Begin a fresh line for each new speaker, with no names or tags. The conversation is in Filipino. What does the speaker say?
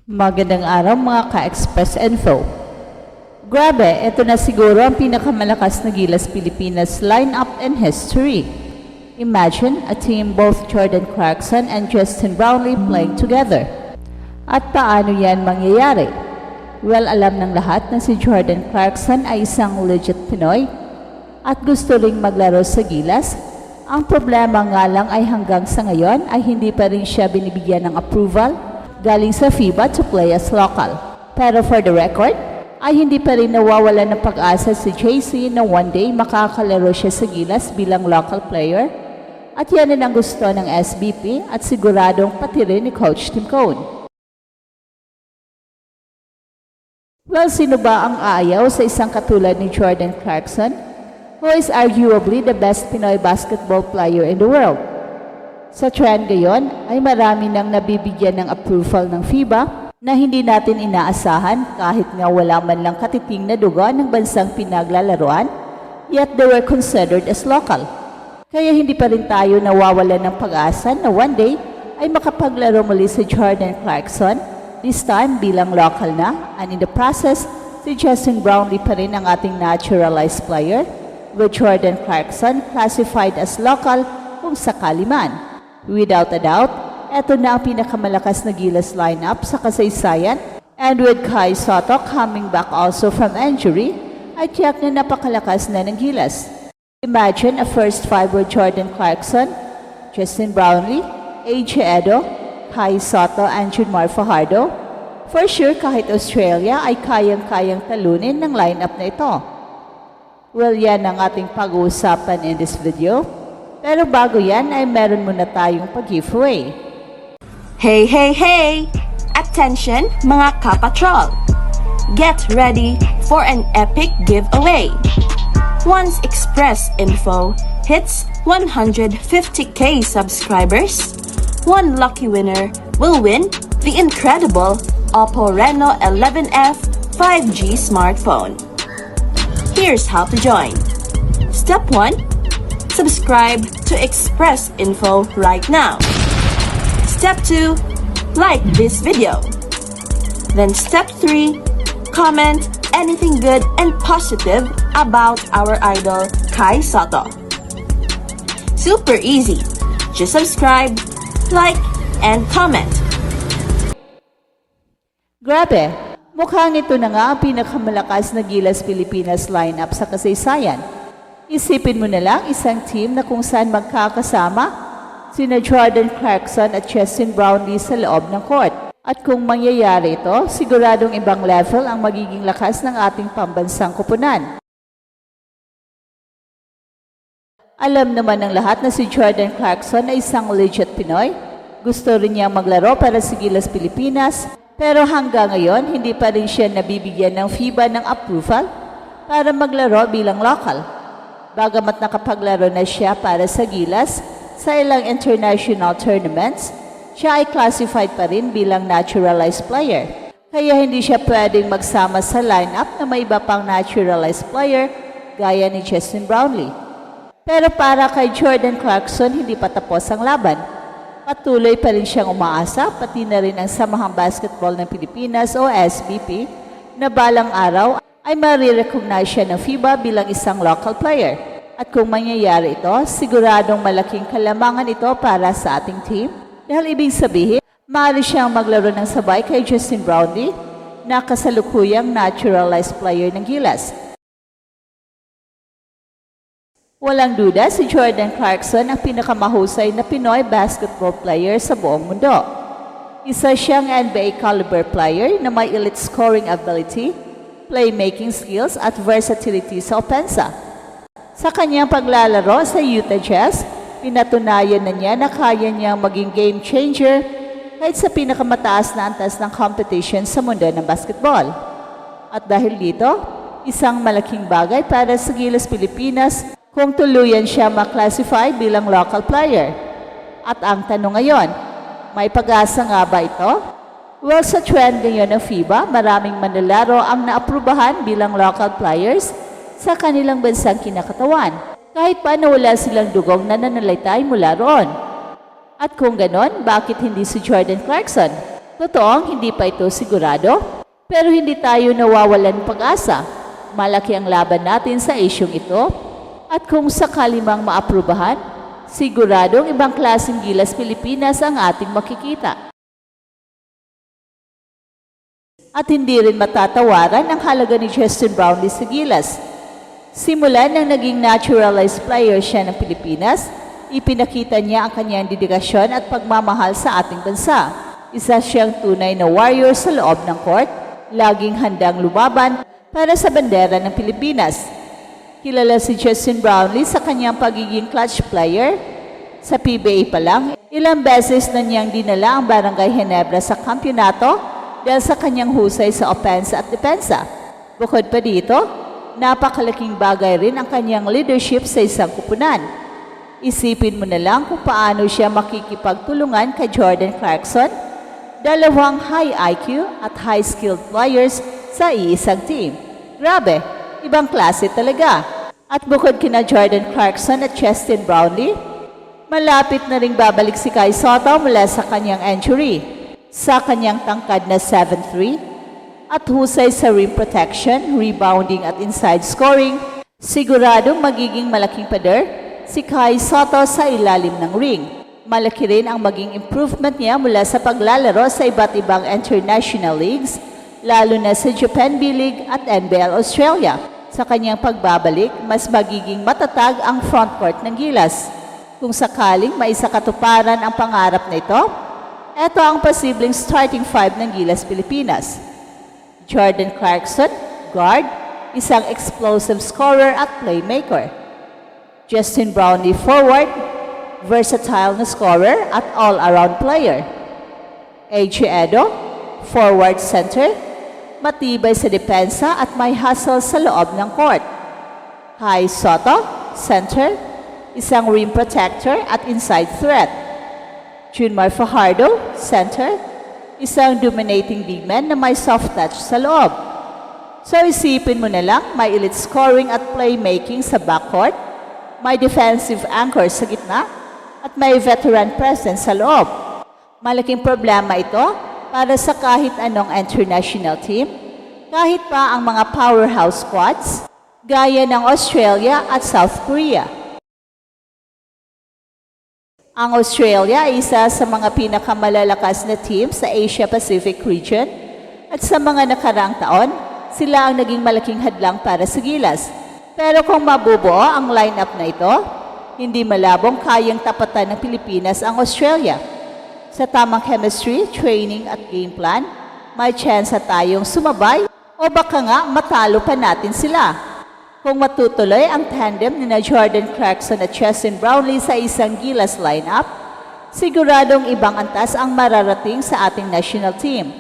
Magandang araw mga ka-Express Info. Grabe, ito na siguro ang pinakamalakas na Gilas Pilipinas lineup in history. Imagine a team both Jordan Clarkson and Justin Brownlee playing together. At paano yan mangyayari? Well, alam ng lahat na si Jordan Clarkson ay isang legit Pinoy at gusto ring maglaro sa Gilas. Ang problema nga lang ay hanggang sa ngayon ay hindi pa rin siya binibigyan ng approval galing sa FIBA to play as local. Pero for the record, ay hindi pa rin nawawala ng pag-asa si JC na one day makakalaro siya sa Gilas bilang local player. At yan din ang gusto ng SBP at siguradong pati rin ni Coach Tim Cone. Well, sino ba ang aayaw sa isang katulad ni Jordan Clarkson, who is arguably the best Pinoy basketball player in the world? Sa trend ngayon ay marami nang nabibigyan ng approval ng FIBA na hindi natin inaasahan kahit nga wala man lang katiting na dugo ng bansang pinaglalaroan, yet they were considered as local. Kaya hindi pa rin tayo nawawalan ng pag-asa na one day ay makapaglaro muli si Jordan Clarkson, this time bilang local na, and in the process, si Justin Brownlee pa rin ang ating naturalized player, with Jordan Clarkson classified as local kung sakali man. Without a doubt, eto na ang pinakamalakas na Gilas lineup sa kasaysayan, and with Kai Sotto coming back also from injury, ay tiyak na napakalakas na ng Gilas. Imagine a first five with Jordan Clarkson, Justin Brownlee, AJ Edo, Kai Sotto, and Junmar Fajardo. For sure, kahit Australia ay kayang-kayang talunin ng lineup na ito. Well, yan ang ating pag-uusapan in this video. Pero bago yan ay meron muna tayong pag-giveaway.
Hey, hey, hey! Attention mga kapatrol! Get ready for an epic giveaway! Once Express Info hits 150k subscribers, one lucky winner will win the incredible Oppo Reno 11F 5G smartphone. Here's how to join. Step 1. Subscribe to Express Info right now. Step 2. Like this video. Then step 3. Comment anything good and positive about our idol Kai Sotto. Super easy. Just subscribe, like, and comment.
Grabe, mukhang ito na nga ang pinakamalakas na Gilas Pilipinas lineup sa kasaysayan. Isipin mo na lang isang team na kung saan magkakasama sina Jordan Clarkson at Justin Brownlee sa loob ng court. At kung mangyayari ito, siguradong ibang level ang magiging lakas ng ating pambansang kupunan. Alam naman ng lahat na si Jordan Clarkson ay isang legit Pinoy. Gusto rin niyang maglaro para sa Gilas Pilipinas, pero hanggang ngayon hindi pa rin siya nabibigyan ng FIBA ng approval para maglaro bilang local. Bagamat nakapaglaro na siya para sa Gilas sa ilang international tournaments, siya ay classified pa rin bilang naturalized player. Kaya hindi siya pwedeng magsama sa lineup na may iba pang naturalized player gaya ni Justin Brownlee. Pero para kay Jordan Clarkson, hindi pa tapos ang laban. Patuloy pa rin siyang umaasa, pati na rin ang Samahang Basketball ng Pilipinas o SBP na balang araw ay marirecognize siya ng FIBA bilang isang local player. At kung mangyayari ito, siguradong malaking kalamangan ito para sa ating team. Dahil ibig sabihin, maaari siyang maglaro ng sabay kay Justin Brownlee na kasalukuyang naturalized player ng Gilas. Walang duda, si Jordan Clarkson ang pinakamahusay na Pinoy basketball player sa buong mundo. Isa siyang NBA caliber player na may elite scoring ability, playmaking skills at versatility sa opensa. Sa kanyang paglalaro sa Utah Jazz, pinatunayan na niya na kaya niyang maging game changer kahit sa pinakamataas na antas ng competition sa mundo ng basketball. At dahil dito, isang malaking bagay para sa Gilas Pilipinas kung tuluyan siya maklasify bilang local player. At ang tanong ngayon, may pag-asa nga ba ito? Well, sa trend ngayon ng FIBA, maraming manlalaro ang naaprubahan bilang local players sa kanilang bansang kinakatawan. Kahit pa wala silang dugong na nananalaytay mula roon. At kung ganon, bakit hindi si Jordan Clarkson? Totoong hindi pa ito sigurado, pero hindi tayo nawawalan ng pag-asa. Malaki ang laban natin sa isyong ito, at kung sakali mang maaprubahan, siguradong ibang klaseng Gilas Pilipinas ang ating makikita. At hindi rin matatawaran ang halaga ni Justin Brownlee sa Gilas. Simula nang naging naturalized player siya ng Pilipinas, ipinakita niya ang kanyang dedikasyon at pagmamahal sa ating bansa. Isa siyang tunay na warrior sa loob ng court, laging handang lumaban para sa bandera ng Pilipinas. Kilala si Justin Brownlee sa kanyang pagiging clutch player. Sa PBA pa lang, ilang beses na niyang dinala ang Barangay Ginebra sa kampyonato dahil sa kanyang husay sa opensa at depensa. Bukod pa dito, napakalaking bagay rin ang kanyang leadership sa isang kupunan. Isipin mo na lang kung paano siya makikipagtulungan kay Jordan Clarkson, dalawang high IQ at high skilled players sa iisang team. Grabe, ibang klase talaga. At bukod kina Jordan Clarkson at Justin Brownlee, malapit na ring babalik si Kai Sotto mula sa kanyang injury. Sa kanyang tangkad na 7'3" at husay sa rim protection, rebounding at inside scoring, siguradong magiging malaking pader si Kai Sotto sa ilalim ng ring. Malaki rin ang maging improvement niya mula sa paglalaro sa iba't ibang international leagues, lalo na sa Japan B-League at NBL Australia. Sa kanyang pagbabalik, mas magiging matatag ang frontcourt ng Gilas. Kung sakaling maisakatuparan ang pangarap na ito, ito ang posibleng starting five ng Gilas Pilipinas. Jordan Clarkson, guard, isang explosive scorer at playmaker. Justin Brownlee, forward, versatile na scorer at all-around player. AJ Edo, forward center, matibay sa depensa at may hustle sa loob ng court. Kai Sotto, center, isang rim protector at inside threat. Junmar Fajardo, center, isang dominating big man na may soft touch sa loob. So isipin mo na lang, may elite scoring at playmaking sa backcourt, may defensive anchor sa gitna, at may veteran presence sa loob. Malaking problema ito para sa kahit anong international team, kahit pa ang mga powerhouse squads, gaya ng Australia at South Korea. Ang Australia ay isa sa mga pinakamalalakas na team sa Asia-Pacific region at sa mga nakaraang taon, sila ang naging malaking hadlang para sa Gilas. Pero kung mabubuo ang lineup na ito, hindi malabong kayang tapatan ng Pilipinas ang Australia. Sa tamang chemistry, training at game plan, may chance tayong sumabay o baka nga matalo pa natin sila. Kung matutuloy ang tandem ni Jordan Clarkson at Justin Brownlee sa isang Gilas lineup, siguradong ibang antas ang mararating sa ating national team.